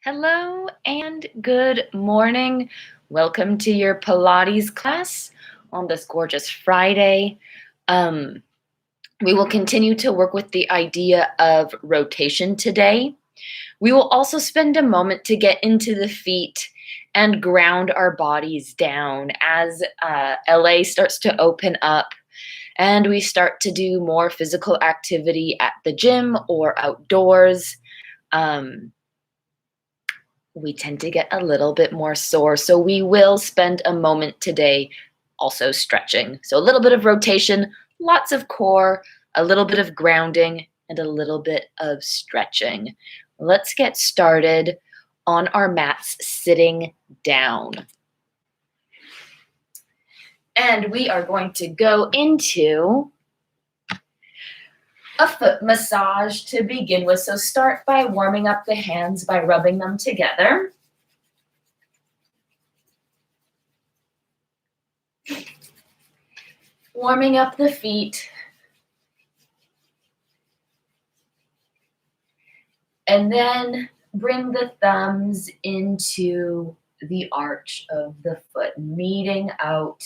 Hello and good morning. Welcome to your Pilates class on this gorgeous Friday. Um, we will continue to work with the idea of rotation today. We will also spend a moment to get into the feet and ground our bodies down as LA starts to open up and we start to do more physical activity at the gym or outdoors. Um, we tend to get a little bit more sore. So we will spend a moment today also stretching. So a little bit of rotation, lots of core, a little bit of grounding, and a little bit of stretching. Let's get started on our mats sitting down. And we are going to go into a foot massage to begin with. So start by warming up the hands by rubbing them together. Warming up the feet. And then bring the thumbs into the arch of the foot, meeting out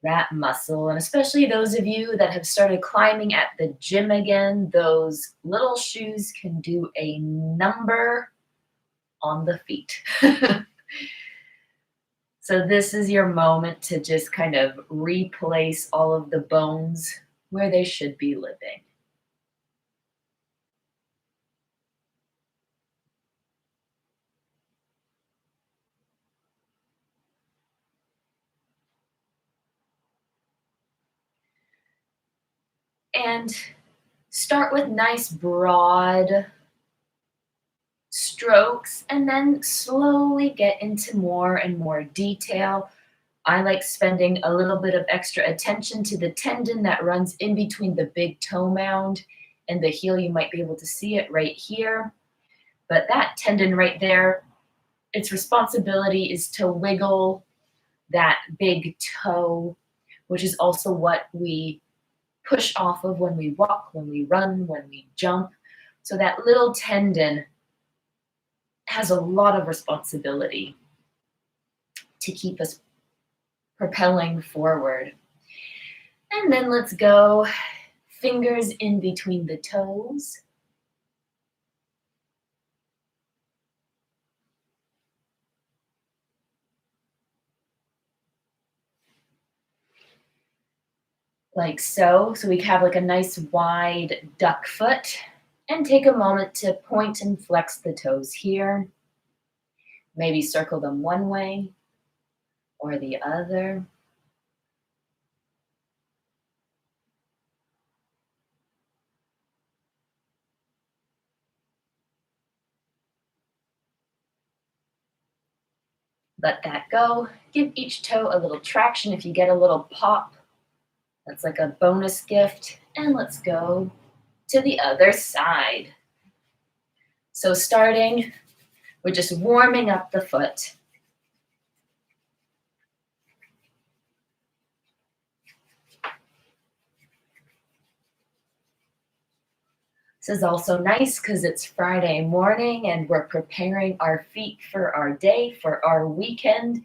that muscle. And especially those of you that have started climbing at the gym again, those little shoes can do a number on the feet. So this is your moment to just kind of replace all of the bones where they should be living. And start with nice broad strokes and then slowly get into more and more detail. I like spending a little bit of extra attention to the tendon that runs in between the big toe mound and the heel. You might be able to see it right here. But that tendon right there, its responsibility is to wiggle that big toe, which is also what we push off of when we walk, when we run, when we jump. So that little tendon has a lot of responsibility to keep us propelling forward. And then let's go fingers in between the toes. Like so. So we have like a nice wide duck foot. And take a moment to point and flex the toes here. Maybe circle them one way or the other. Let that go. Give each toe a little traction. If you get a little pop, that's like a bonus gift. And let's go to the other side. So starting with just warming up the foot. This is also nice because it's Friday morning and we're preparing our feet for our day, for our weekend.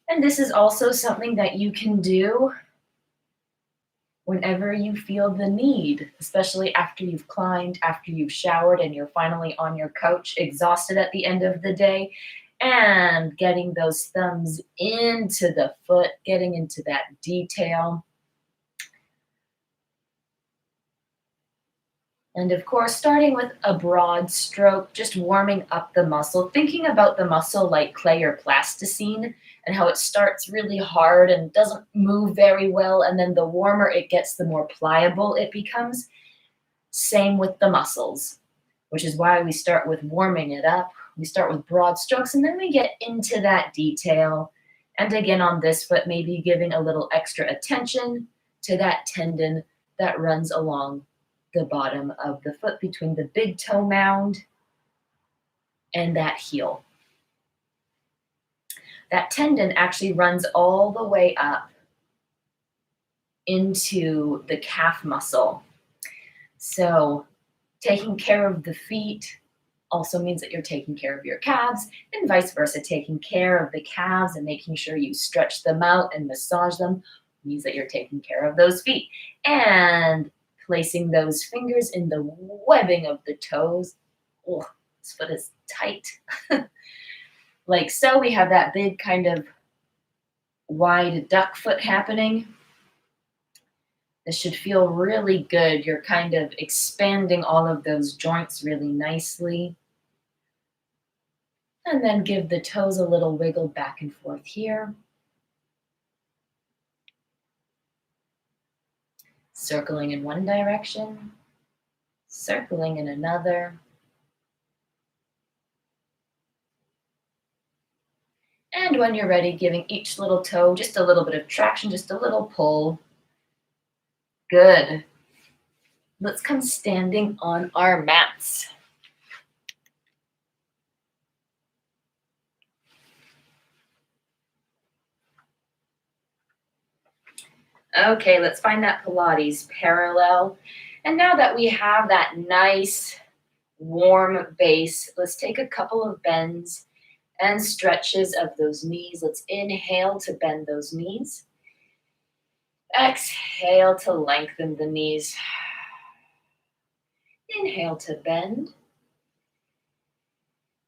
And this is also something that you can do whenever you feel the need, especially after you've climbed, after you've showered, and you're finally on your couch, exhausted at the end of the day, and getting those thumbs into the foot, getting into that detail. And of course, starting with a broad stroke, just warming up the muscle, thinking about the muscle like clay or plasticine and how it starts really hard and doesn't move very well. And then the warmer it gets, the more pliable it becomes. Same with the muscles, which is why we start with warming it up. We start with broad strokes and then we get into that detail. And again, on this foot, maybe giving a little extra attention to that tendon that runs along the bottom of the foot between the big toe mound and that heel. That tendon actually runs all the way up into the calf muscle. So taking care of the feet, Also means that you're taking care of your calves, and vice versa. Taking care of the calves and making sure you stretch them out and massage them means that you're taking care of those feet. And placing those fingers in the webbing of the toes. Oh, this foot is tight. Like so, we have that big kind of wide duck foot happening. This should feel really good. You're kind of expanding all of those joints really nicely. And then give the toes a little wiggle back and forth here. Circling in one direction, circling in another. And when you're ready, giving each little toe just a little bit of traction, just a little pull. Good. Let's come standing on our mats. Okay, let's find that Pilates parallel. And now that we have that nice warm base, let's take a couple of bends and stretches of those knees. Let's inhale to bend those knees. Exhale to lengthen the knees. Inhale to bend.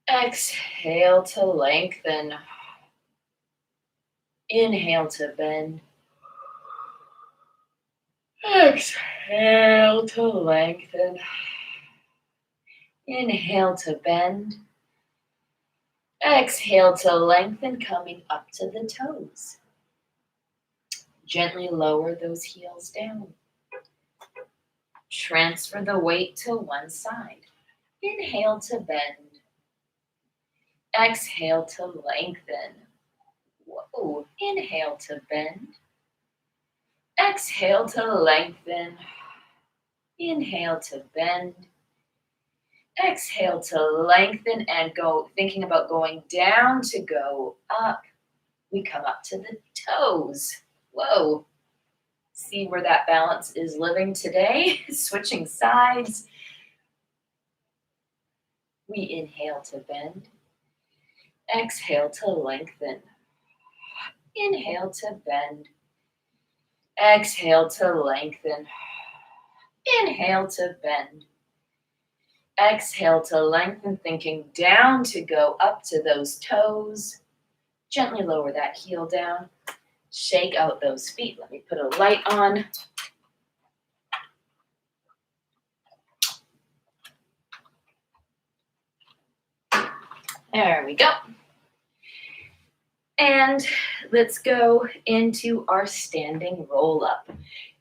Exhale to lengthen. Inhale to bend. Exhale to lengthen. Inhale to bend. Exhale to lengthen, coming up to the toes. Gently lower those heels down. Transfer the weight to one side. Inhale to bend. Exhale to lengthen. Whoa. Inhale to bend. Exhale to lengthen. Inhale to bend. Exhale to lengthen and go, thinking about going down to go up. We come up to the toes. Whoa. See where that balance is living today. Switching sides. We inhale to bend. Exhale to lengthen. Inhale to bend. Exhale to lengthen. Inhale to bend. Exhale to lengthen, thinking down to go up to those toes. Gently lower that heel down. Shake out those feet. Let me put a light on. There we go. And let's go into our standing roll up.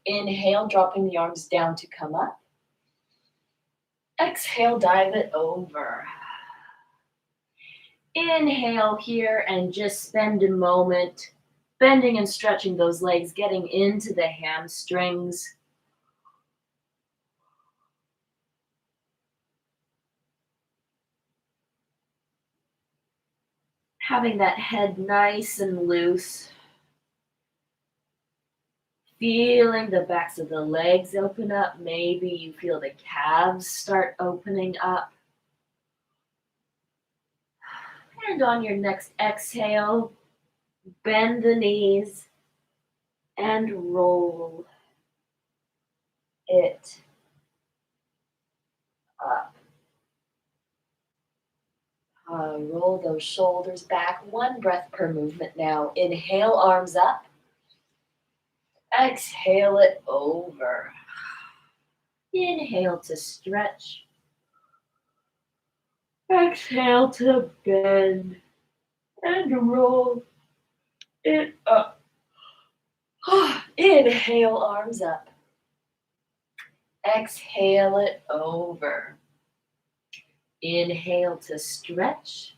Inhale, dropping the arms down to come up. Exhale, dive it over. Inhale here and just spend a moment bending and stretching those legs, getting into the hamstrings. Having that head nice and loose. Feeling the backs of the legs open up. Maybe you feel the calves start opening up. And on your next exhale, bend the knees and roll it up. Roll those shoulders back. One breath per movement now. Inhale, arms up. Exhale it over. Inhale to stretch. Exhale to bend and roll it up. Inhale, arms up. Exhale it over. Inhale to stretch.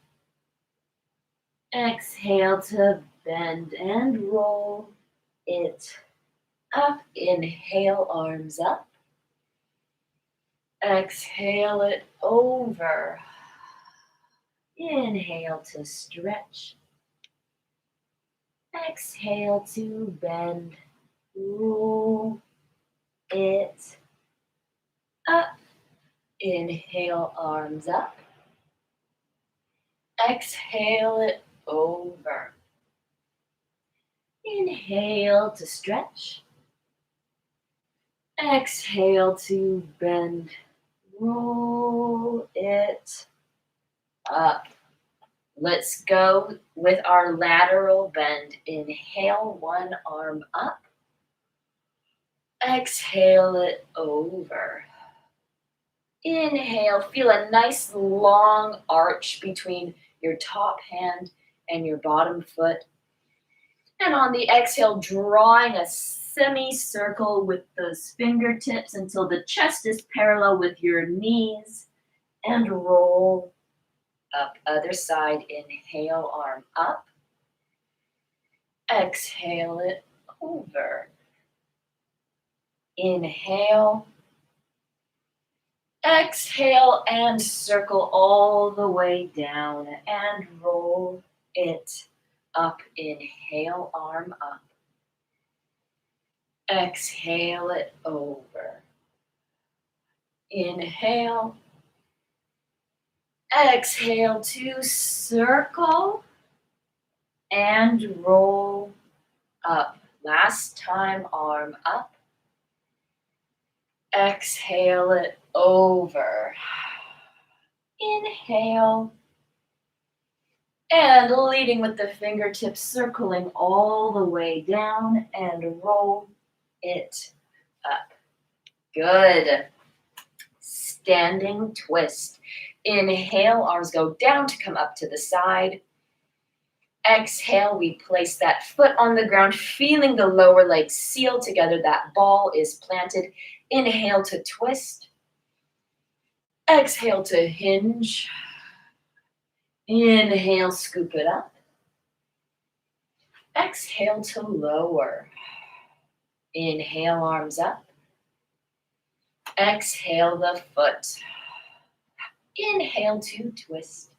Exhale to bend and roll it up. Inhale, arms up. Exhale it over. Inhale to stretch. Exhale to bend. Roll it up. Inhale, arms up. Exhale it over. Inhale to stretch. Exhale to bend. Roll it up. Let's go with our lateral bend. Inhale, one arm up. Exhale it over. Inhale, feel a nice long arch between your top hand and your bottom foot. And on the exhale, drawing a semicircle with those fingertips until the chest is parallel with your knees. And roll up. Other side, inhale, arm up. Exhale it over. Inhale. Exhale and circle all the way down and roll it up. Inhale, arm up. Exhale it over. Inhale. Exhale to circle and roll up. Last time, arm up. Exhale it over. Inhale. And leading with the fingertips, circling all the way down and roll it up. Good. Standing twist. Inhale, arms go down to come up to the side. Exhale, we place that foot on the ground, feeling the lower leg seal together. That ball is planted. Inhale to twist. Exhale to hinge. Inhale, scoop it up. Exhale to lower. Inhale, arms up. Exhale the foot. Inhale to twist.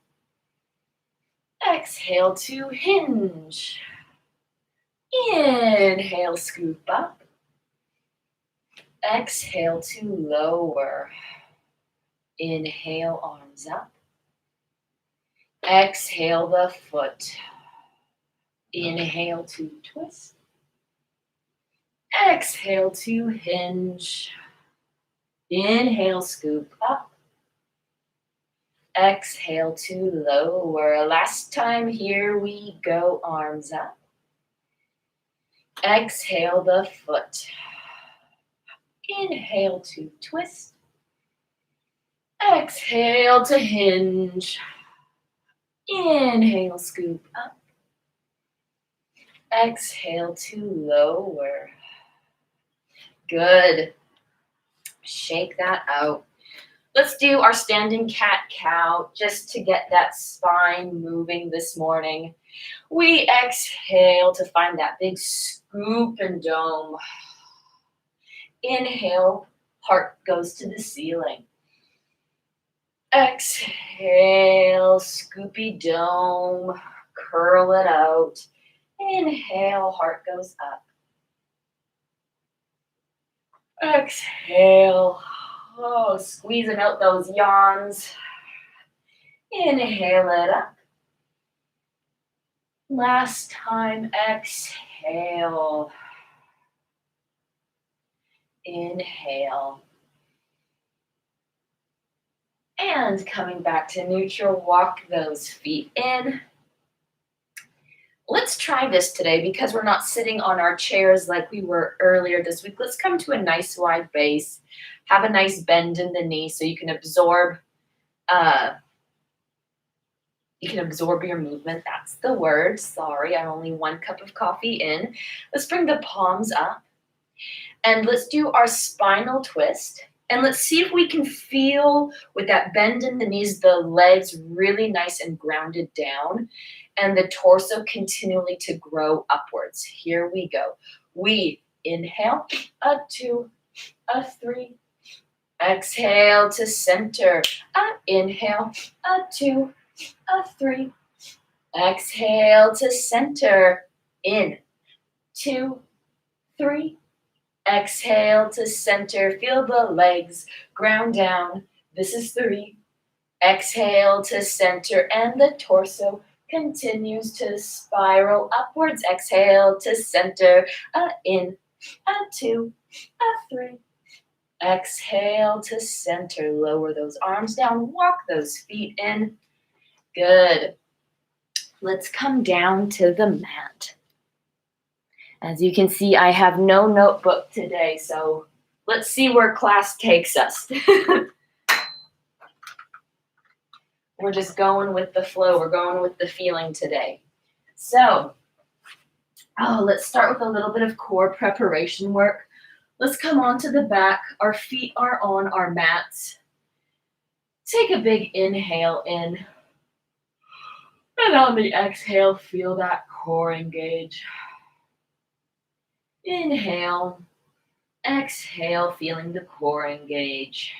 Exhale to hinge. Inhale, scoop up. Exhale to lower. Inhale, arms up. Exhale the foot. Inhale to twist. Exhale to hinge. Inhale, scoop up. Exhale to lower. Last time, here we go, arms up. Exhale the foot. Inhale to twist. Exhale to hinge. Inhale, scoop up. Exhale to lower. Good. Shake that out. Let's do our standing cat-cow just to get that spine moving this morning. We exhale to find that big scoop and dome. Inhale, heart goes to the ceiling. Exhale, scoopy dome, curl it out. Inhale, heart goes up. Exhale, squeezing out those yawns. Inhale it up. Last time, exhale. Inhale. And coming back to neutral, walk those feet in. Let's try this today because we're not sitting on our chairs like we were earlier this week. Let's come to a nice wide base. Have a nice bend in the knee so you can absorb your movement. That's the word. Sorry, I'm only 1 cup of coffee in. Let's bring the palms up. And let's do our spinal twist. And let's see if we can feel with that bend in the knees, the legs really nice and grounded down, and the torso continually to grow upwards. Here we go. We inhale, a 2, a 3. Exhale to center. Inhale, a 2, a 3. Exhale to center. In, 2, 3. Exhale to center. Feel the legs ground down. This is 3. Exhale to center, and the torso continues to spiral upwards. Exhale to center, in, 2, 3. Exhale to center, lower those arms down, walk those feet in. Good. Let's come down to the mat. As you can see, I have no notebook today, so let's see where class takes us. We're just going with the flow. We're going with the feeling today. So, let's start with a little bit of core preparation work. Let's come onto the back. Our feet are on our mats. Take a big inhale in. And on the exhale, feel that core engage. Inhale. Exhale, feeling the core engage.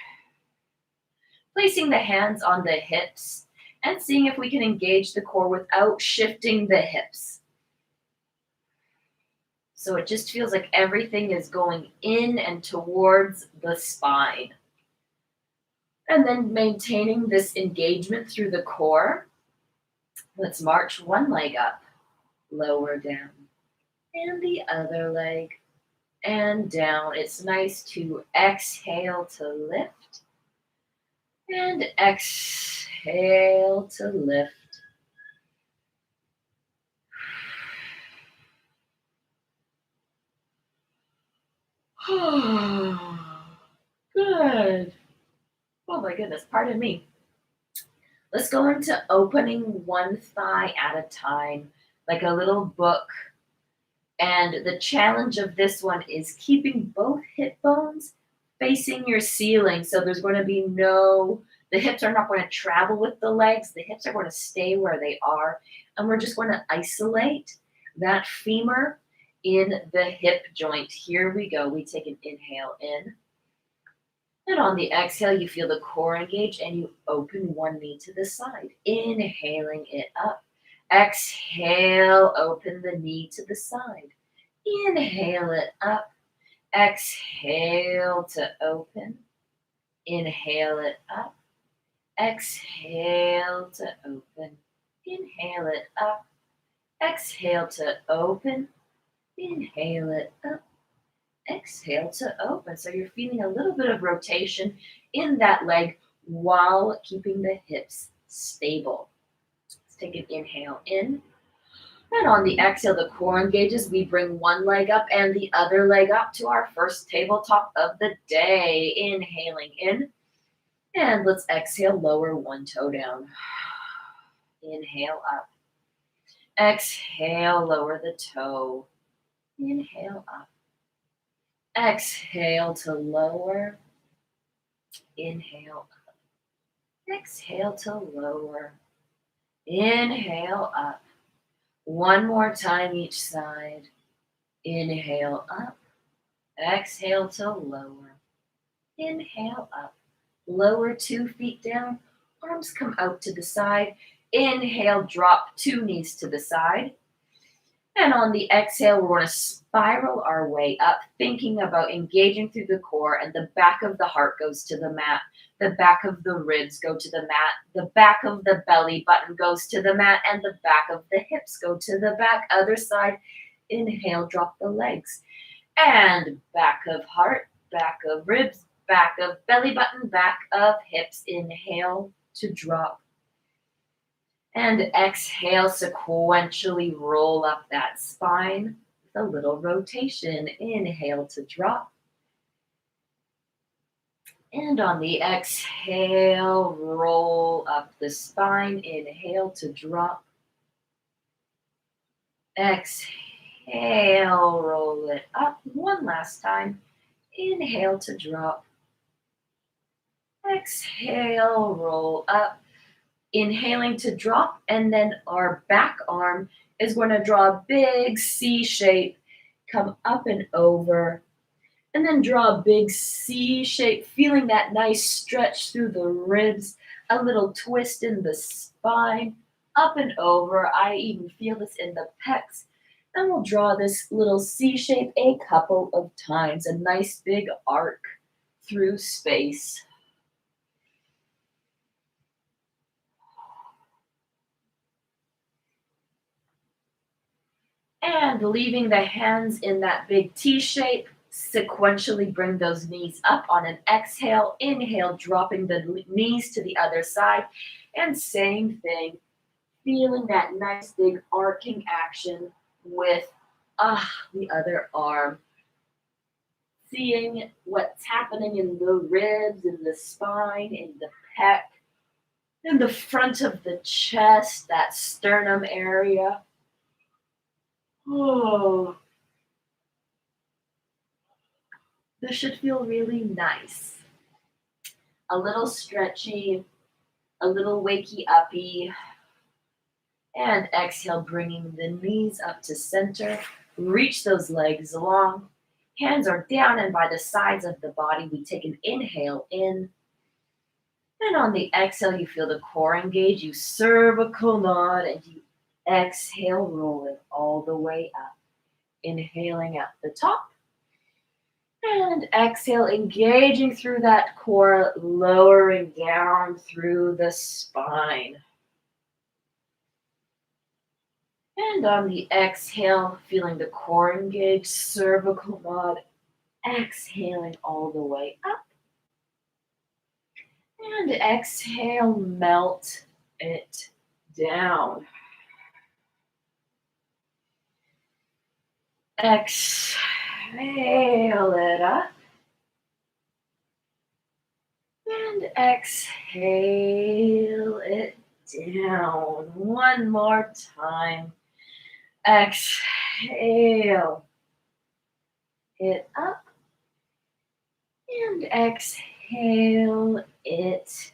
Placing the hands on the hips and seeing if we can engage the core without shifting the hips. So it just feels like everything is going in and towards the spine. And then maintaining this engagement through the core. Let's march one leg up, lower down, and the other leg, and down. It's nice to exhale to lift. And exhale to lift. Good. Oh my goodness, pardon me. Let's go into opening one thigh at a time, like a little book. And the challenge of this one is keeping both hip bones facing your ceiling. So there's going to be the hips are not going to travel with the legs. The hips are going to stay where they are. And we're just going to isolate that femur in the hip joint. Here we go. We take an inhale in. And on the exhale, you feel the core engage and you open one knee to the side. Inhaling it up. Exhale, open the knee to the side. Inhale it up. Exhale to open. Inhale it up. Exhale to open. Inhale it up. Exhale to open. Inhale it up. Exhale to open. So you're feeling a little bit of rotation in that leg while keeping the hips stable. Let's take an inhale in. And on the exhale, the core engages. We bring one leg up and the other leg up to our first tabletop of the day. Inhaling in. And let's exhale, lower one toe down. Inhale up. Exhale, lower the toe. Inhale up. Exhale to lower. Inhale up. Exhale to lower. Inhale up. One more time each side. Inhale up. Exhale to lower. Inhale up. Lower 2 feet down. Arms come out to the side. Inhale, drop 2 knees to the side. And on the exhale, we're going to spiral our way up, thinking about engaging through the core, and the back of the heart goes to the mat. The back of the ribs go to the mat. The back of the belly button goes to the mat, and the back of the hips go to the back. Other side. Inhale, drop the legs. And back of heart, back of ribs, back of belly button, back of hips. Inhale to drop. And exhale, sequentially roll up that spine with a little rotation. Inhale to drop. And on the exhale, roll up the spine. Inhale to drop. Exhale, roll it up. One last time. Inhale to drop. Exhale, roll up. Inhaling to drop, and then our back arm is going to draw a big C shape, come up and over, and then draw a big C shape, feeling that nice stretch through the ribs, a little twist in the spine, up and over. I even feel this in the pecs. And we'll draw this little C shape a couple of times, a nice big arc through space. And leaving the hands in that big T shape, sequentially bring those knees up on an exhale. Inhale, dropping the knees to the other side. And same thing, feeling that nice big arcing action with the other arm. Seeing what's happening in the ribs, in the spine, in the pec, in the front of the chest, that sternum area. Oh, this should feel really nice. A little stretchy, a little wakey uppy. And exhale, bringing the knees up to center. Reach those legs long. Hands are down and by the sides of the body. We take an inhale in. And on the exhale, you feel the core engage. You cervical nod and you exhale, rolling all the way up. Inhaling at the top. And exhale, engaging through that core, lowering down through the spine. And on the exhale, feeling the core engage, cervical nod, exhaling all the way up. And exhale, melt it down. Exhale it up. And exhale it down. One more time. Exhale it up. And exhale it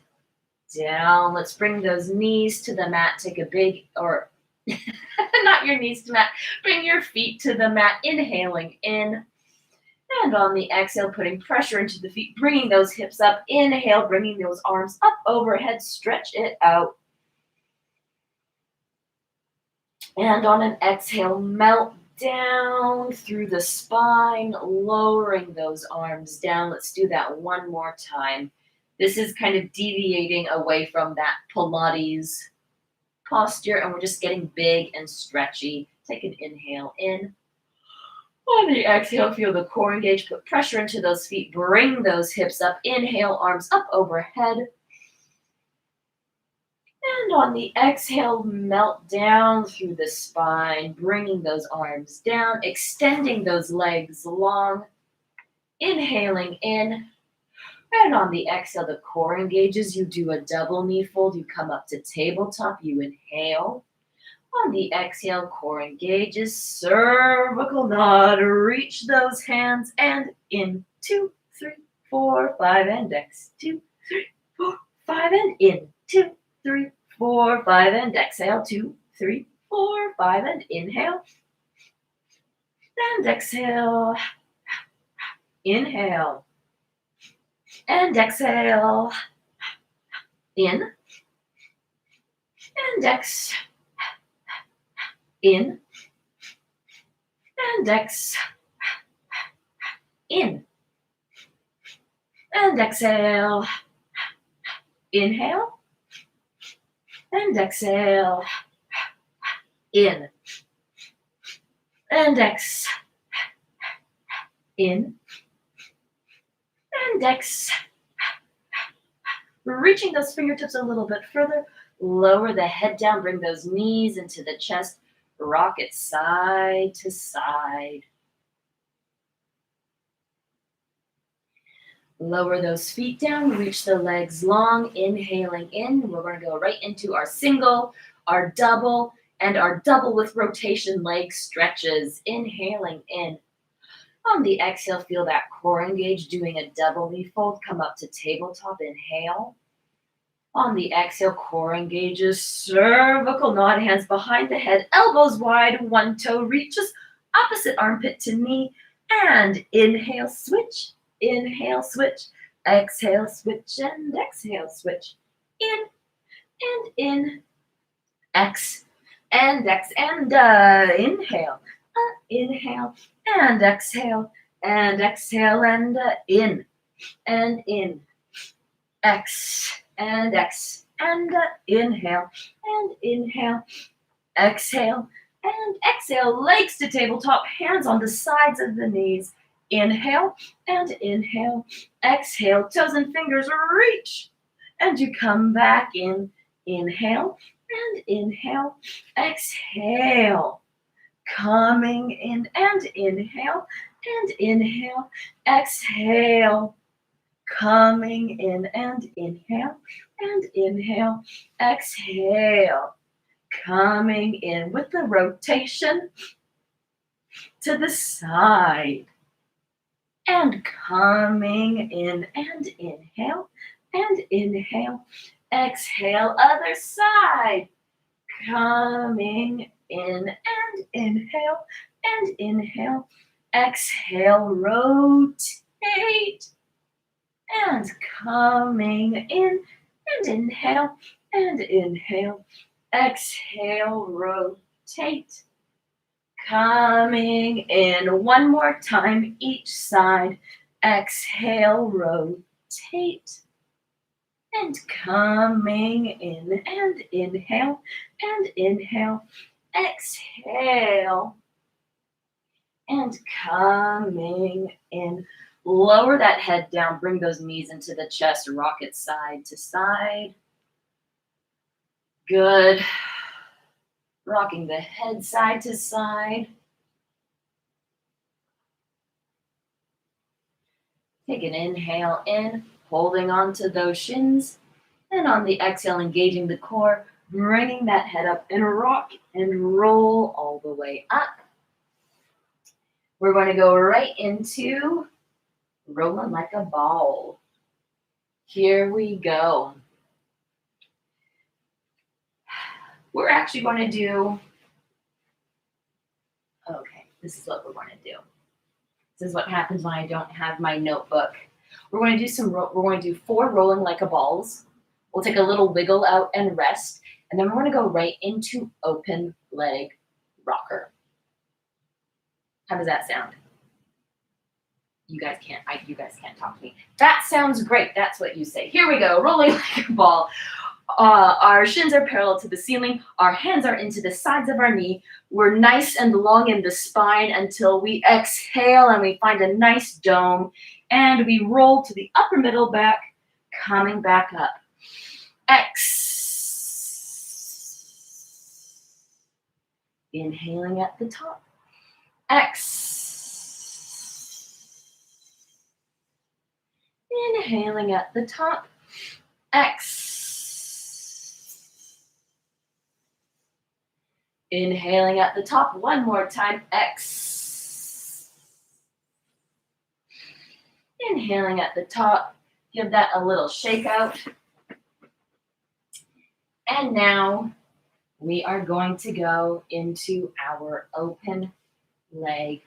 down. Let's bring those knees to the mat. Take a big, or not your knees to mat. Bring your feet to the mat. Inhaling in. And on the exhale, putting pressure into the feet, bringing those hips up. Inhale, bringing those arms up overhead. Stretch it out. And on an exhale, melt down through the spine, lowering those arms down. Let's do that one more time. This is kind of deviating away from that Pilates posture, and we're just getting big and stretchy. Take an inhale in. On the exhale, feel the core engage. Put pressure into those feet. Bring those hips up. Inhale, arms up overhead. And on the exhale, melt down through the spine, bringing those arms down, extending those legs long. Inhaling in. And on the exhale, the core engages. You do a double knee fold. You come up to tabletop. You inhale. On the exhale, core engages. Cervical nod. Reach those hands and in. 2, 3, 4, 5, and X. 2, 3, 4, 5, and in. 2, 3, 4, 5, and exhale. 2, 3, 4, 5, and inhale. And exhale. Inhale. And exhale. In. And exhale. In. And exhale. In. And exhale. Inhale. And exhale. In. And exhale. In. And exhale. Reaching those fingertips a little bit further. Lower the head down. Bring those knees into the chest. Rock it side to side. Lower those feet down. Reach the legs long. Inhaling in. We're going to go right into our single, our double, and our double with rotation leg stretches. Inhaling in. On the exhale, feel that core engage, doing a double knee fold. Come up to tabletop. Inhale. On the exhale, core engages. Cervical nod, hands behind the head, elbows wide, one toe reaches, opposite armpit to knee. And inhale, switch. Inhale, switch. Exhale, switch, and exhale, switch. In and in. X and X and inhale. Inhale and exhale and exhale and in and in. X and inhale and inhale. Exhale And exhale, legs to tabletop, hands on the sides of the knees. Inhale and inhale. Exhale, toes and fingers reach. And you come back in. Inhale and inhale. Exhale. Coming in and inhale and inhale. Exhale. Coming in and inhale and inhale. Exhale. Coming in with the rotation to the side. And coming in and inhale and inhale. Exhale, other side. Coming in and inhale and inhale. Exhale, rotate. And coming in and inhale and inhale. Exhale, rotate. Coming in one more time each side. Exhale, rotate. And coming in and inhale and inhale. Exhale. And coming in. Lower that head down. Bring those knees into the chest. Rock it side to side. Good. Rocking the head side to side. Take an inhale in, holding on to those shins. And on the exhale, engaging the core, bringing that head up and rock and roll all the way up. We're going to go right into rolling like a ball. Here we go. We're actually going to do, okay, this is what we're going to do. This is what happens when I don't have my notebook. We're going to do 4 rolling like a balls. We'll take a little wiggle out and rest, and then we're going to go right into open leg rocker. How does that sound? You guys can't talk to me. That sounds great. That's what you say. Here we go, rolling like a ball. Our shins are parallel to the ceiling. Our hands are into the sides of our knee. We're nice and long in the spine until we exhale and we find a nice dome. And we roll to the upper middle back, coming back up. Inhaling at the top. Inhaling at the top. Inhaling at the top one more time. Inhaling at the top. Give that a little shake out. And now we are going to go into our open leg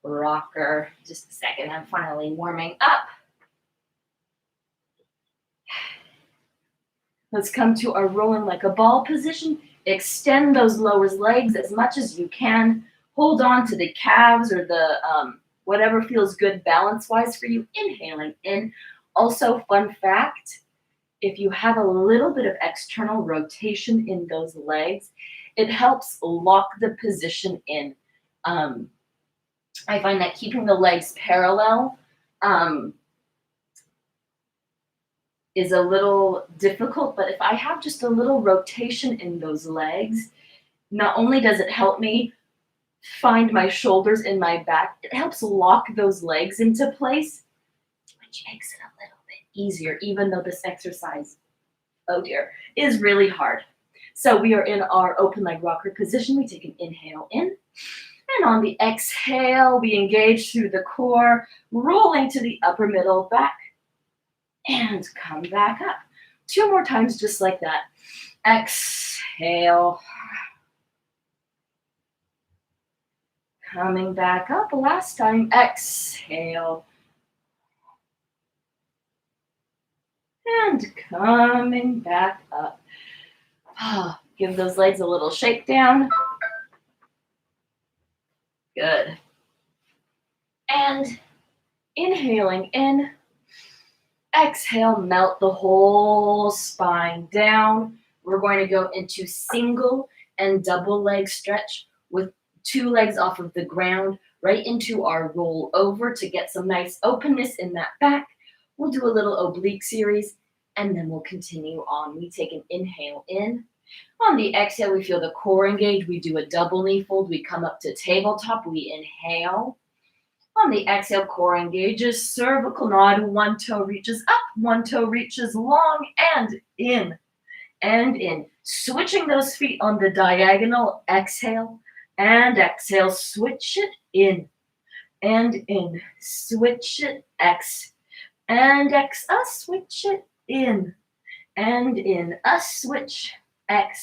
rocker. Just a second, I'm finally warming up. Let's come to our rolling like a ball position. Extend those lower legs as much as you can. Hold on to the calves or the whatever feels good balance-wise for you. Inhaling in. Also, fun fact, if you have a little bit of external rotation in those legs, it helps lock the position in. I find that keeping the legs parallel is a little difficult, but if I have just a little rotation in those legs, not only does it help me find my shoulders in my back, it helps lock those legs into place, which makes it a little bit easier, even though this exercise, oh dear, is really hard. So we are in our open leg rocker position. We take an inhale in, and on the exhale, we engage through the core, rolling to the upper middle back, and come back up. 2 more times just like that. Exhale. Coming back up. Last time. Exhale. And coming back up. Give those legs a little shake down. Good. And inhaling in. Exhale, melt the whole spine down. We're going to go into single and double leg stretch. with 2 legs off of the ground, right into our roll over to get some nice openness in that back. We'll do a little oblique series, and then we'll continue on. We take an inhale in. On the exhale, we feel the core engage. We do a double knee fold. We come up to tabletop. We inhale. On the exhale, core engages, cervical nod, one toe reaches up, one toe reaches long, and in, and in. Switching those feet on the diagonal, exhale, and exhale, switch it in, and in, switch it, and switch it in, and in, switch, and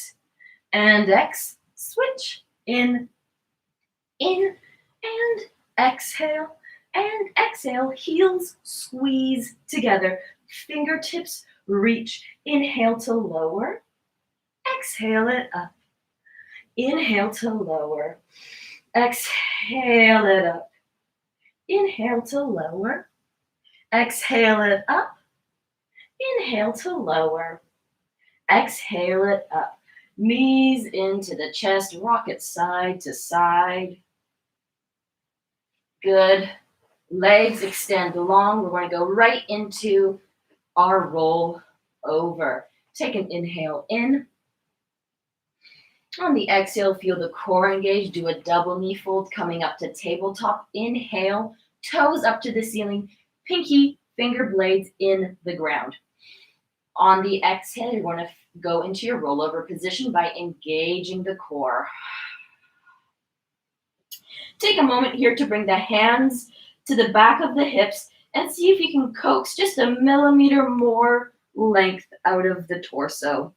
switch, in, and exhale, heels squeeze together, fingertips reach, inhale to lower, exhale it up, inhale to lower, exhale it up, inhale to lower, exhale it up, inhale to lower, exhale it up, knees into the chest, rock it side to side. Good. Legs extend long. We're going to go right into our roll over. Take an inhale in. On the exhale, feel the core engage. Do a double knee fold coming up to tabletop. Inhale, toes up to the ceiling, pinky finger blades in the ground. On the exhale, you're going to go into your rollover position by engaging the core. Take a moment here to bring the hands to the back of the hips and see if you can coax just a millimeter more length out of the torso.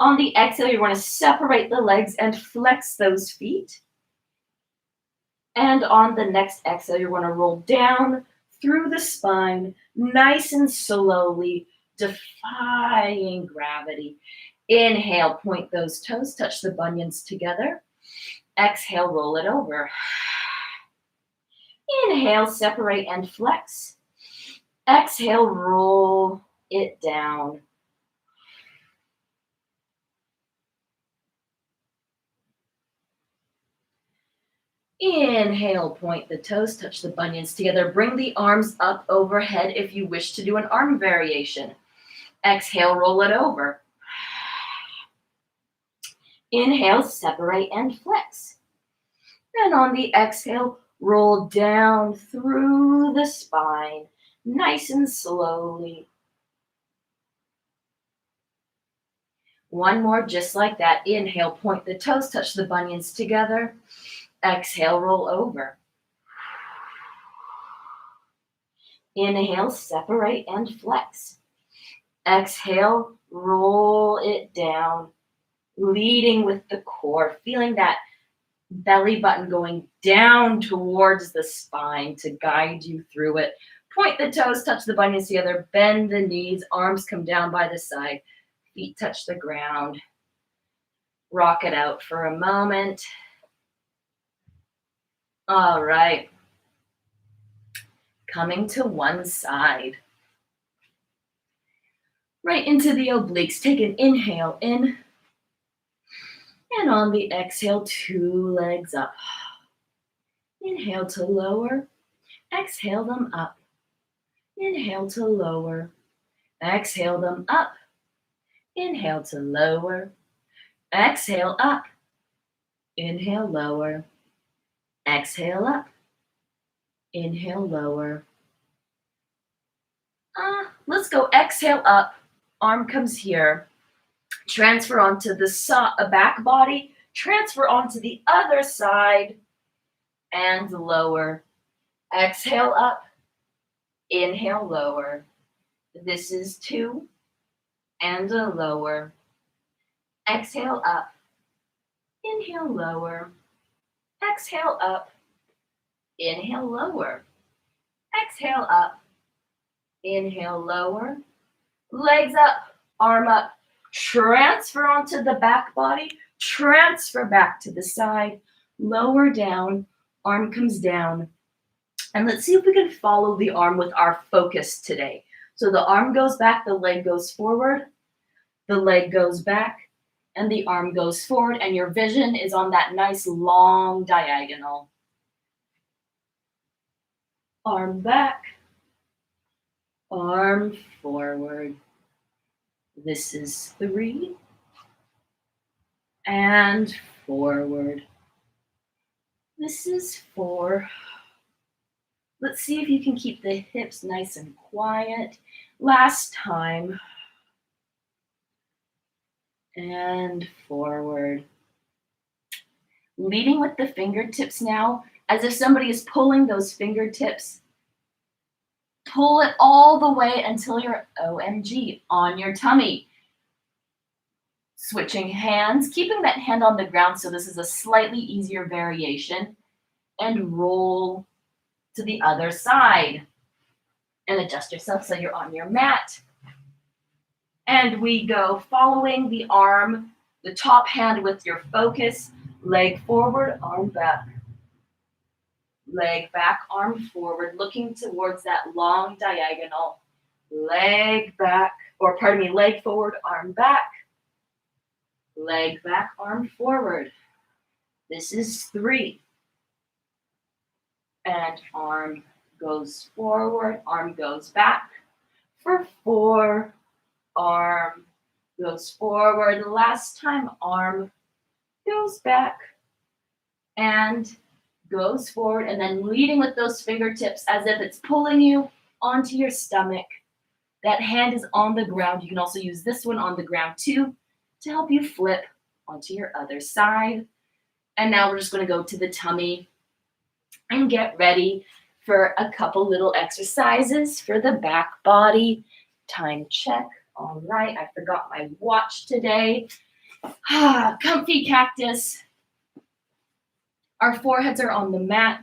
On the exhale, you want to separate the legs and flex those feet. And on the next exhale, you want to roll down through the spine, nice and slowly, defying gravity. Inhale, point those toes, touch the bunions together. Exhale, roll it over. Inhale, separate and flex. Exhale, roll it down. Inhale, point the toes, touch the bunions together. Bring the arms up overhead if you wish to do an arm variation. Exhale, roll it over. Inhale, separate and flex. And on the exhale, roll down through the spine, nice and slowly. One more, just like that. Inhale, point the toes, touch the bunions together. Exhale, roll over. Inhale, separate and flex. Exhale, roll it down, leading with the core, feeling that belly button going down towards the spine to guide you through it. Point the toes, touch the bunions together, bend the knees, arms come down by the side, feet touch the ground. Rock it out for a moment. All right. Coming to one side. Right into the obliques. Take an inhale in. And on the exhale, 2 legs up. Inhale to lower. Exhale them up. Inhale to lower. Exhale them up. Inhale to lower. Exhale up. Inhale, lower. Exhale up. Inhale, lower. Let's go. Exhale up. Arm comes here. Transfer onto the back body. Transfer onto the other side. And lower. Exhale up. Inhale, lower. This is 2. And a lower. Exhale up. Inhale, lower. Exhale up. Inhale, lower. Exhale up. Inhale, lower. Legs up, arm up. Transfer onto the back body. Transfer back to the side. Lower down. Arm comes down. And let's see if we can follow the arm with our focus today. So the arm goes back, the leg goes forward, the leg goes back, and the arm goes forward, and your vision is on that nice long diagonal. Arm back, arm forward. This is 3, and forward. This is 4. Let's see if you can keep the hips nice and quiet. Last time. And forward. Leading with the fingertips now, as if somebody is pulling those fingertips. Pull it all the way until you're OMG on your tummy. Switching hands, keeping that hand on the ground, so this is a slightly easier variation. And roll to the other side. And adjust yourself so you're on your mat. And we go following the arm, the top hand with your focus. Leg forward, arm back. Leg back, arm forward, looking towards that long diagonal. Leg back, leg forward, arm back. Leg back, arm forward. This is 3. And arm goes forward, arm goes back. For 4, arm goes forward. Last time, arm goes back and goes forward, and then leading with those fingertips as if it's pulling you onto your stomach. That hand is on the ground. You can also use this one on the ground too to help you flip onto your other side. And now we're just going to go to the tummy and get ready for a couple little exercises for the back body. Time check. All right, I forgot my watch today. Comfy cactus. Our foreheads are on the mat.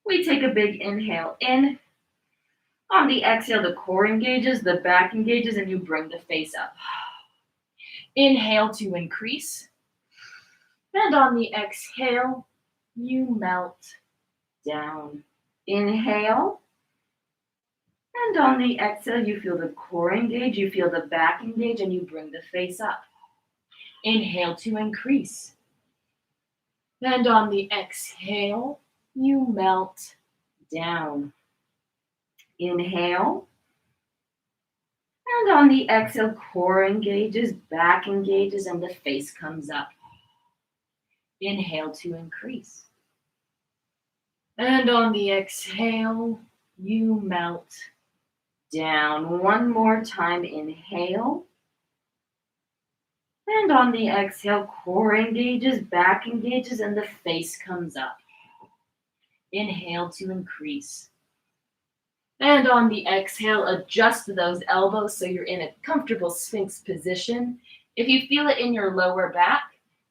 We take a big inhale in. On the exhale, the core engages, the back engages, and you bring the face up. Inhale to increase. And on the exhale, you melt down. Inhale. And on the exhale, you feel the core engage, you feel the back engage, and you bring the face up. Inhale to increase. And on the exhale, you melt down. Inhale. And on the exhale, core engages, back engages, and the face comes up. Inhale to increase. And on the exhale, you melt down. One more time, inhale. And on the exhale, core engages, back engages, and the face comes up. Inhale to increase. And on the exhale, adjust those elbows so you're in a comfortable Sphinx position. If you feel it in your lower back,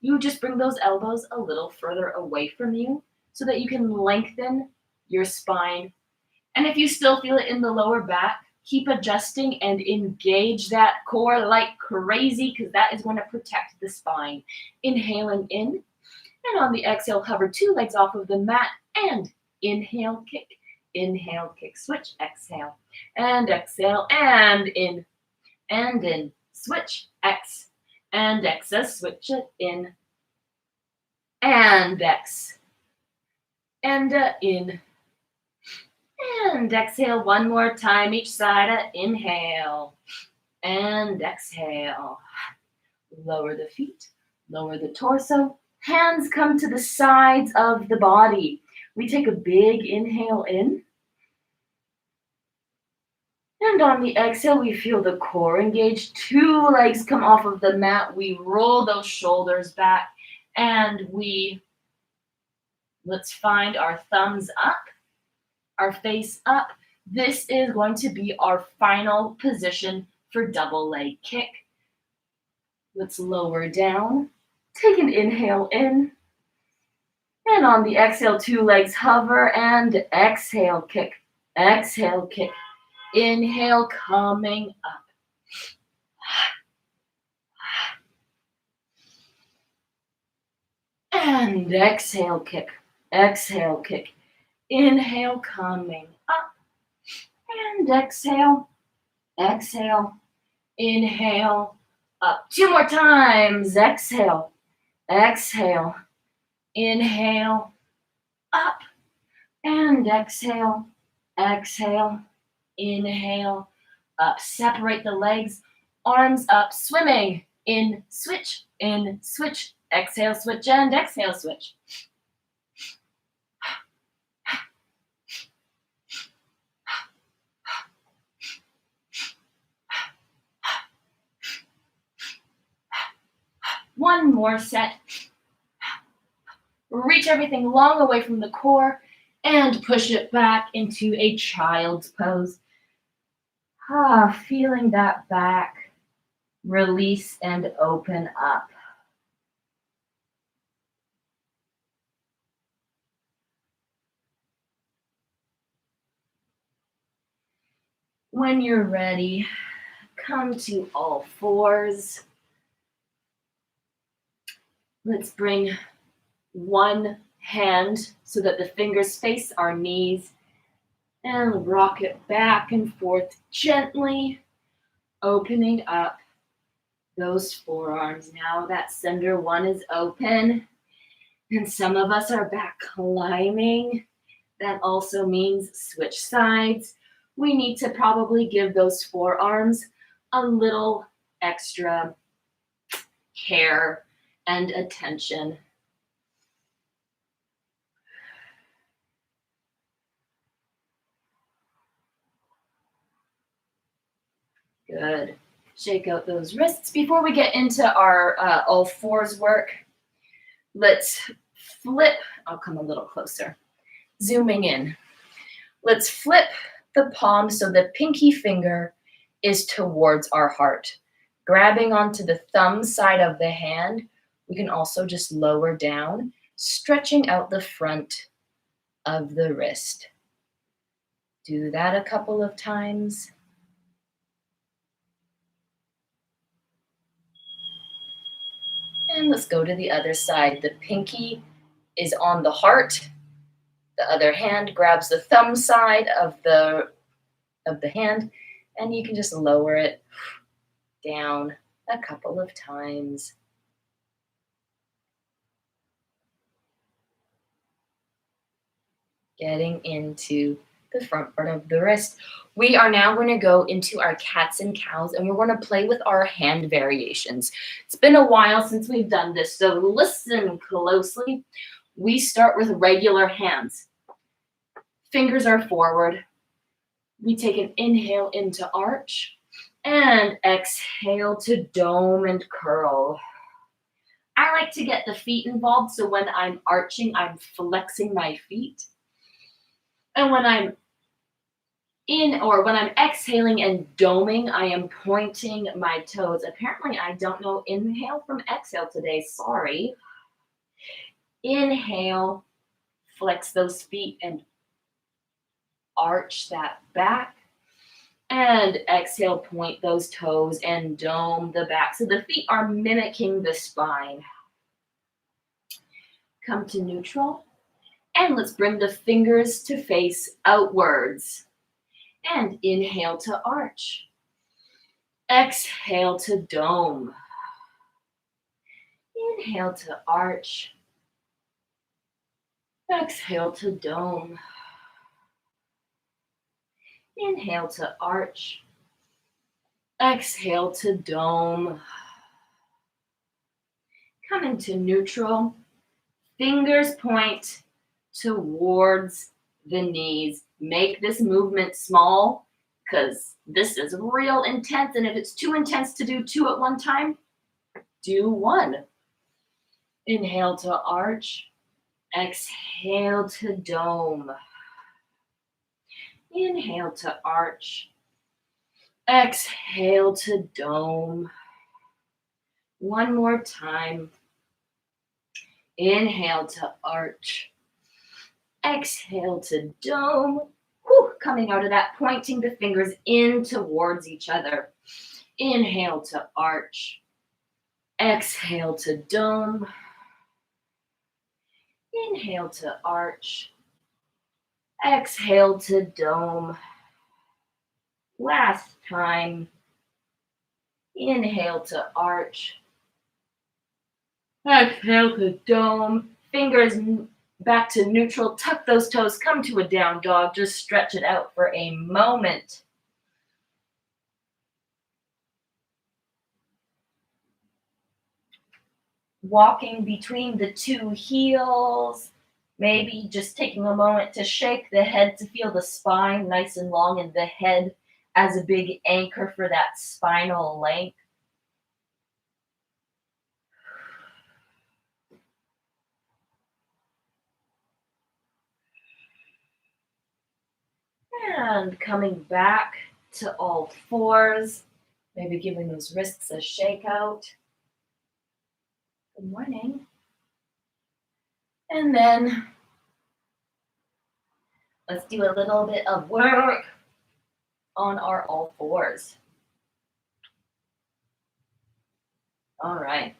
you just bring those elbows a little further away from you so that you can lengthen your spine. And if you still feel it in the lower back, keep adjusting and engage that core like crazy, because that is going to protect the spine. Inhaling in, and on the exhale, hover 2 legs off of the mat and inhale, kick. Inhale, kick, switch, exhale, and exhale, and in, switch, X, and exhale, switch it in, and X, and in, and exhale one more time each side, inhale, and exhale. Lower the feet, lower the torso, hands come to the sides of the body. We take a big inhale in. And on the exhale, we feel the core engage. 2 legs come off of the mat. We roll those shoulders back. And let's find our thumbs up, our face up. This is going to be our final position for double leg kick. Let's lower down. Take an inhale in. And on the exhale, 2 legs hover and exhale, kick. Exhale, kick. Inhale, coming up. And exhale, kick. Exhale, kick. Inhale, coming up. And exhale. Exhale. Inhale. Up. 2 more times. Exhale. Exhale. Inhale. Up. And exhale. Exhale. Inhale. Up. Separate the legs. Arms up. Swimming. In, switch. In, switch. Exhale, switch, and exhale, switch. One more set. Reach everything long away from the core and push it back into a child's pose. Feeling that back release and open up. When you're ready, come to all fours. Let's bring one hand so that the fingers face our knees and rock it back and forth gently, opening up those forearms. Now that center one is open, and some of us are back climbing. That also means switch sides. We need to probably give those forearms a little extra care and attention. Good. Shake out those wrists. Before we get into our all fours work, let's flip. I'll come a little closer. Zooming in. Let's flip the palm so the pinky finger is towards our heart. Grabbing onto the thumb side of the hand, we can also just lower down, stretching out the front of the wrist. Do that a couple of times. And let's go to the other side. The pinky is on the heart. The other hand grabs the thumb side of the hand, and you can just lower it down a couple of times. Getting into the front part of the wrist. We are now going to go into our cats and cows, and we're going to play with our hand variations. It's been a while since we've done this, so listen closely. We start with regular hands. Fingers are forward. We take an inhale into arch and exhale to dome and curl. I like to get the feet involved, so when I'm arching, I'm flexing my feet. And when I'm when I'm exhaling and doming, I am pointing my toes. Apparently, I don't know inhale from exhale today. Sorry. Inhale, flex those feet and arch that back. And exhale, point those toes and dome the back. So the feet are mimicking the spine. Come to neutral. And let's bring the fingers to face outwards. And inhale to arch. Exhale to dome. Inhale to arch. Exhale to dome. Inhale to arch. Exhale to dome. Come into neutral. Fingers point towards the knees. Make this movement small because this is real intense. And if it's too intense to do two at one time, do one. Inhale to arch. Exhale to dome. Inhale to arch. Exhale to dome. One more time. Inhale to arch. Exhale to dome. Whew, coming out of that, pointing the fingers in towards each other. Inhale to arch. Exhale to dome. Inhale to arch. Exhale to dome. Last time. Inhale to arch. Exhale to dome. Fingers back to neutral. Tuck those toes. Come to a down dog. Just stretch it out for a moment. Walking between the two heels. Maybe just taking a moment to shake the head to feel the spine nice and long and the head as a big anchor for that spinal length. And coming back to all fours, maybe giving those wrists a shake out. Good morning. And then let's do a little bit of work on our all fours. All right.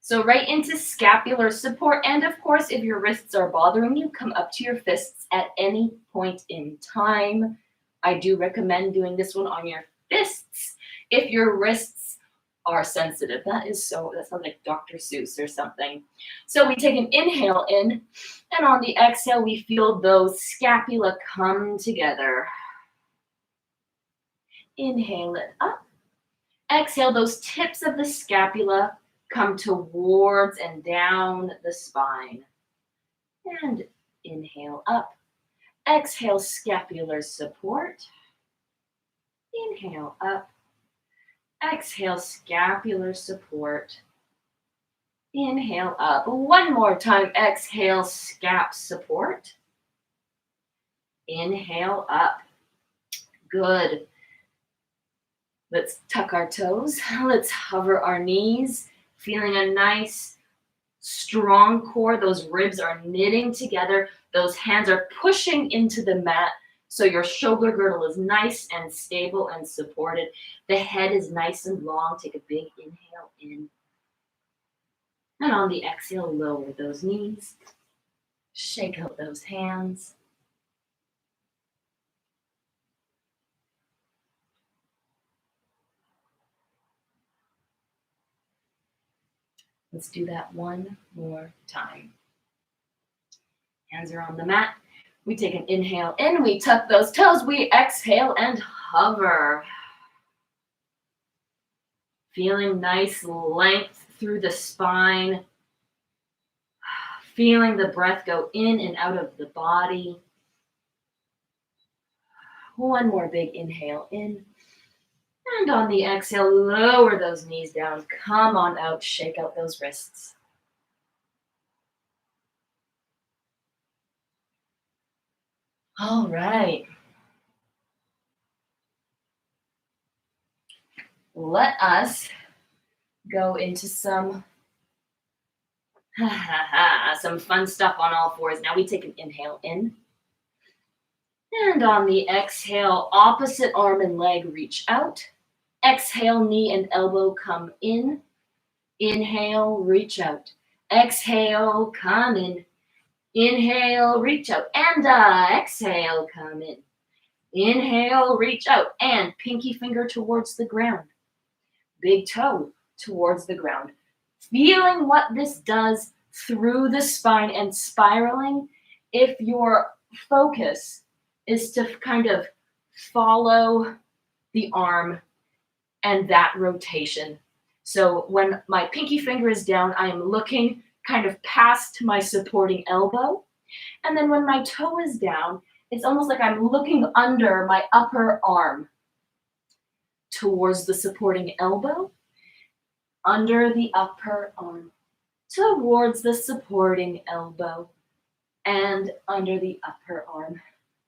So right into scapular support. And of course, if your wrists are bothering you, come up to your fists at any point in time. I do recommend doing this one on your fists if your wrists are sensitive. That sounds like Dr. Seuss or something. So we take an inhale in, and on the exhale, we feel those scapula come together. Inhale it up. Exhale, those tips of the scapula come towards and down the spine. And inhale up. Exhale, scapular support. Inhale up. Exhale, scapular support. Inhale up. One more time. Exhale, scap support. Inhale up. Good. Let's tuck our toes. Let's hover our knees. Feeling a nice, strong core. Those ribs are knitting together. Those hands are pushing into the mat. So your shoulder girdle is nice and stable and supported. The head is nice and long. Take a big inhale in. And on the exhale, lower those knees. Shake out those hands. Let's do that one more time. Hands are on the mat. We take an inhale in, we tuck those toes, we exhale and hover. Feeling nice length through the spine. Feeling the breath go in and out of the body. One more big inhale in. And on the exhale, lower those knees down. Come on out, shake out those wrists. All right. Let us go into some fun stuff on all fours. Now we take an inhale in. And on the exhale, opposite arm and leg reach out. Exhale, knee and elbow come in. Inhale, reach out. Exhale, come in. Inhale, reach out. And exhale, come in. Inhale, reach out. And pinky finger towards the ground. Big toe towards the ground. Feeling what this does through the spine and spiraling. If your focus is to kind of follow the arm and that rotation. So when my pinky finger is down, I am looking kind of past my supporting elbow. And then when my toe is down, it's almost like I'm looking under my upper arm towards the supporting elbow, under the upper arm, towards the supporting elbow, and under the upper arm.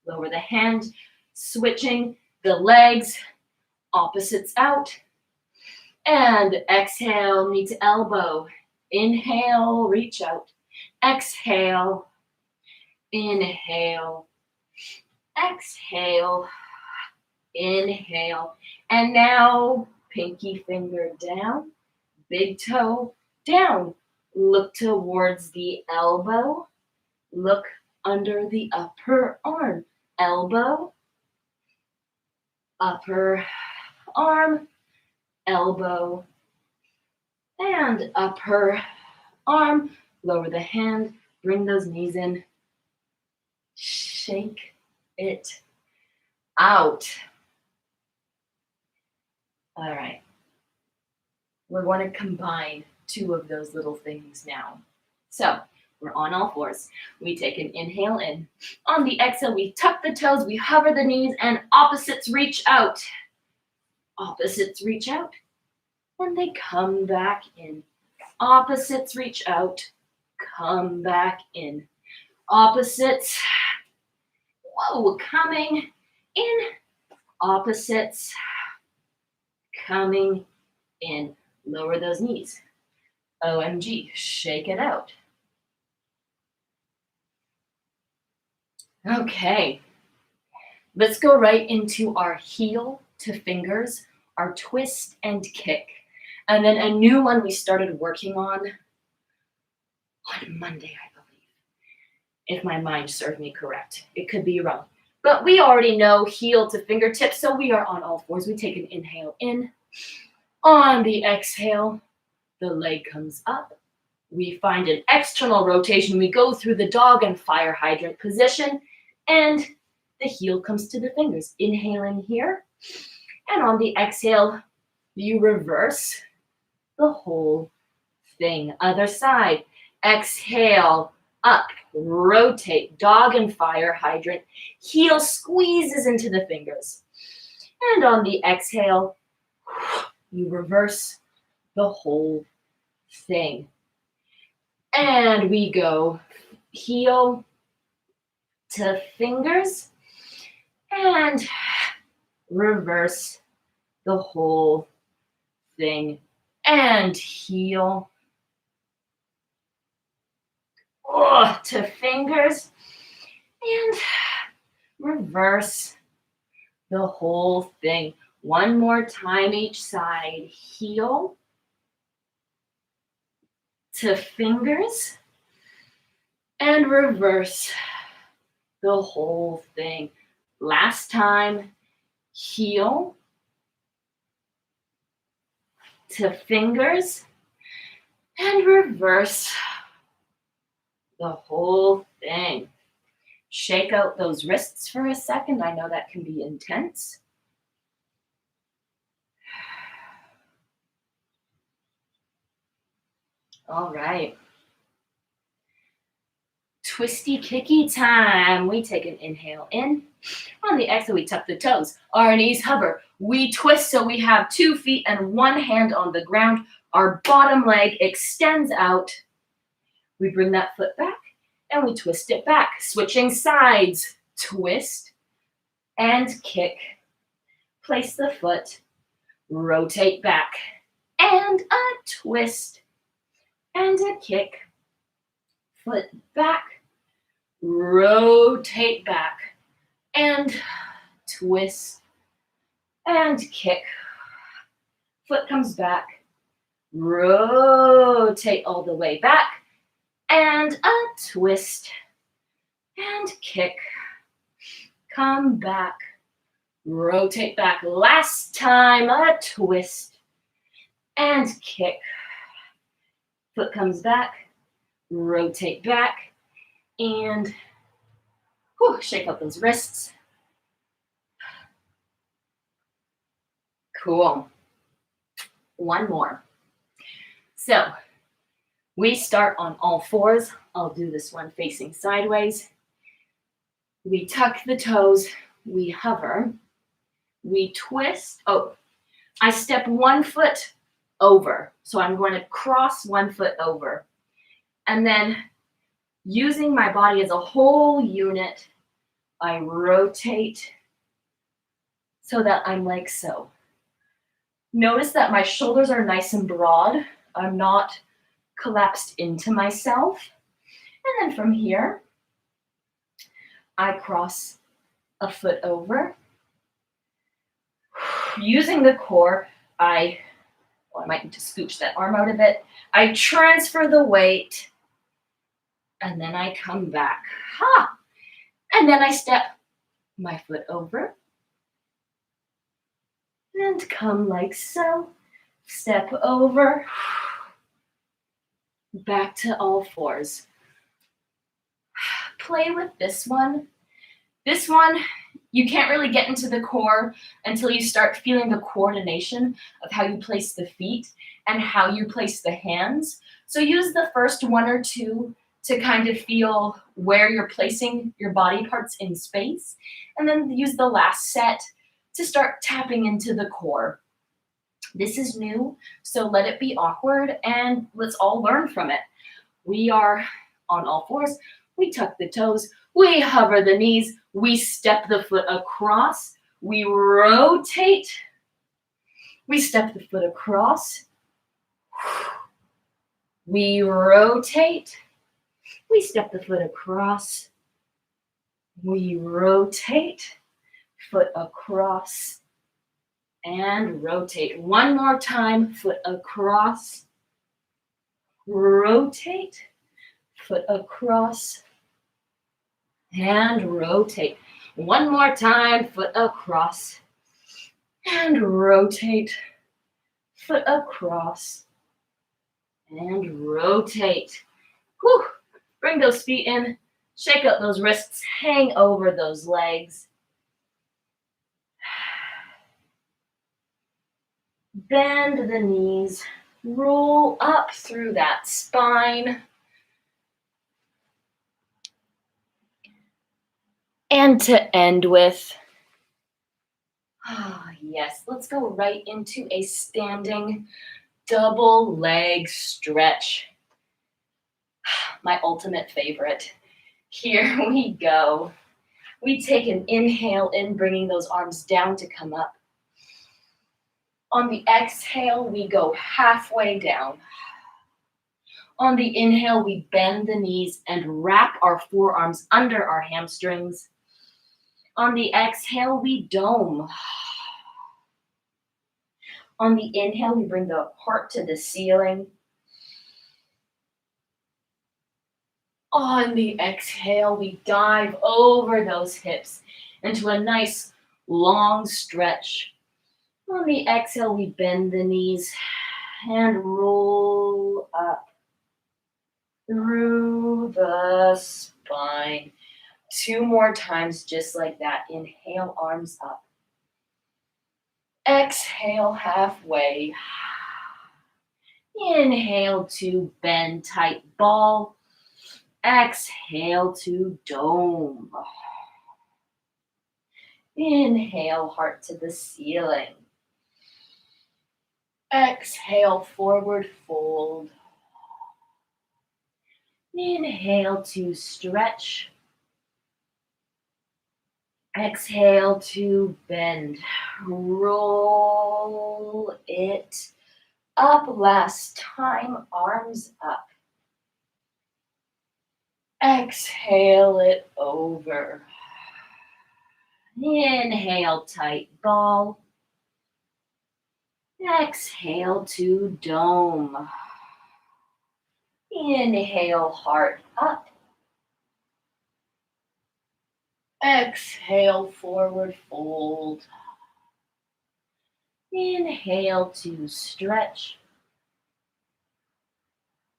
Lower the hand, switching the legs, opposites out. And exhale, knee to elbow. Inhale, reach out. Exhale, inhale, exhale, inhale. And now, pinky finger down, big toe down. Look towards the elbow. Look under the upper arm. Elbow, upper arm, elbow, and upper arm. Lower the hand, bring those knees in. Shake it out. All right. We're going to combine two of those little things now. So we're on all fours. We take an inhale in. On the exhale, we tuck the toes, we hover the knees, and opposites reach out. Opposites reach out, and they come back in. Opposites reach out, come back in. Opposites, whoa, coming in. Opposites, coming in. Lower those knees. OMG, shake it out. Okay, let's go right into our heel to fingers, our twist and kick. And then a new one we started working on Monday, I believe, if my mind served me correct. It could be wrong. But we already know heel to fingertips, so we are on all fours. We take an inhale in. On the exhale, the leg comes up. We find an external rotation. We go through the dog and fire hydrant position, and the heel comes to the fingers. Inhaling here, and on the exhale, you reverse the whole thing. Other side. Exhale, up, rotate, dog and fire hydrant. Heel squeezes into the fingers. And on the exhale, you reverse the whole thing. And we go heel to fingers and reverse the whole thing. And heel to fingers and reverse the whole thing. One more time each side. Heel to fingers and reverse the whole thing. Last time. Heel to fingers and reverse the whole thing. Shake out those wrists for a second. I know that can be intense. All right. Twisty kicky time. We take an inhale in. On the exhale, we tuck the toes. Our knees hover. We twist so we have 2 feet and 1 hand on the ground. Our bottom leg extends out. We bring that foot back and we twist it back. Switching sides. Twist and kick. Place the foot. Rotate back. And a twist and a kick. Foot back. Rotate back. And twist and kick. Foot comes back. Rotate all the way back. And a twist and kick. Come back. Rotate back. Last time, a twist and kick. Foot comes back. Rotate back. And shake out those wrists. Cool. One more. So we start on all fours. I'll do this one facing sideways. We tuck the toes. We hover. We twist. I step 1 foot over. So I'm going to cross 1 foot over. And then using my body as a whole unit, I rotate so that I'm like so. Notice that my shoulders are nice and broad. I'm not collapsed into myself. And then from here, I cross a foot over. Using the core, I might need to scooch that arm out a bit. I transfer the weight, and then I come back. And then I step my foot over and come like so. Step over. Back to all fours. Play with this one. This one, you can't really get into the core until you start feeling the coordination of how you place the feet and how you place the hands. So use the first one or two to kind of feel where you're placing your body parts in space, and then use the last set to start tapping into the core. This is new, so let it be awkward and let's all learn from it. We are on all fours, we tuck the toes, we hover the knees, we step the foot across, we rotate, we step the foot across, we rotate, we step the foot across, we rotate, foot across, and rotate. One more time, foot across, rotate, foot across, and rotate. One more time, foot across, and rotate, foot across, and rotate. Whew. Bring those feet in, shake out those wrists, hang over those legs. Bend the knees, roll up through that spine. And to end with, yes, let's go right into a standing double leg stretch. My ultimate favorite. Here we go. We take an inhale in, bringing those arms down to come up. On the exhale, we go halfway down. On the inhale, we bend the knees and wrap our forearms under our hamstrings. On the exhale, we dome. On the inhale, we bring the heart to the ceiling. On the exhale, we dive over those hips into a nice long stretch. On the exhale, we bend the knees and roll up through the spine. Two more times just like that. Inhale, arms up. Exhale, halfway. Inhale to bend, tight ball. Exhale to dome. Inhale, heart to the ceiling. Exhale, forward fold. Inhale to stretch. Exhale to bend. Roll it up. Last time, arms up. Exhale it over. Inhale, tight ball. Exhale to dome. Inhale, heart up. Exhale, forward fold. Inhale to stretch.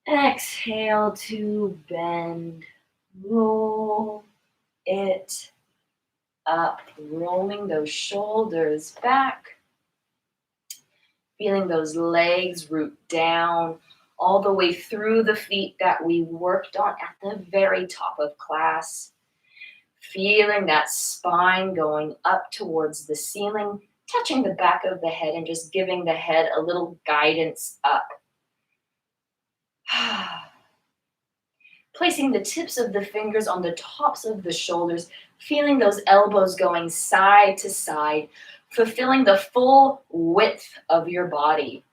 Exhale to bend. Roll it up, rolling those shoulders back. Feeling those legs root down all the way through the feet that we worked on at the very top of class. Feeling that spine going up towards the ceiling, touching the back of the head and just giving the head a little guidance up. Placing the tips of the fingers on the tops of the shoulders, feeling those elbows going side to side, fulfilling the full width of your body.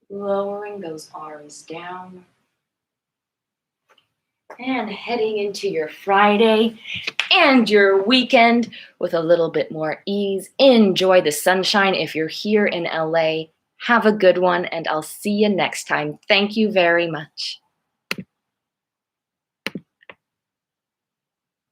Lowering those arms down. And heading into your Friday and your weekend with a little bit more ease. Enjoy the sunshine if you're here in LA. Have a good one, and I'll see you next time. Thank you very much.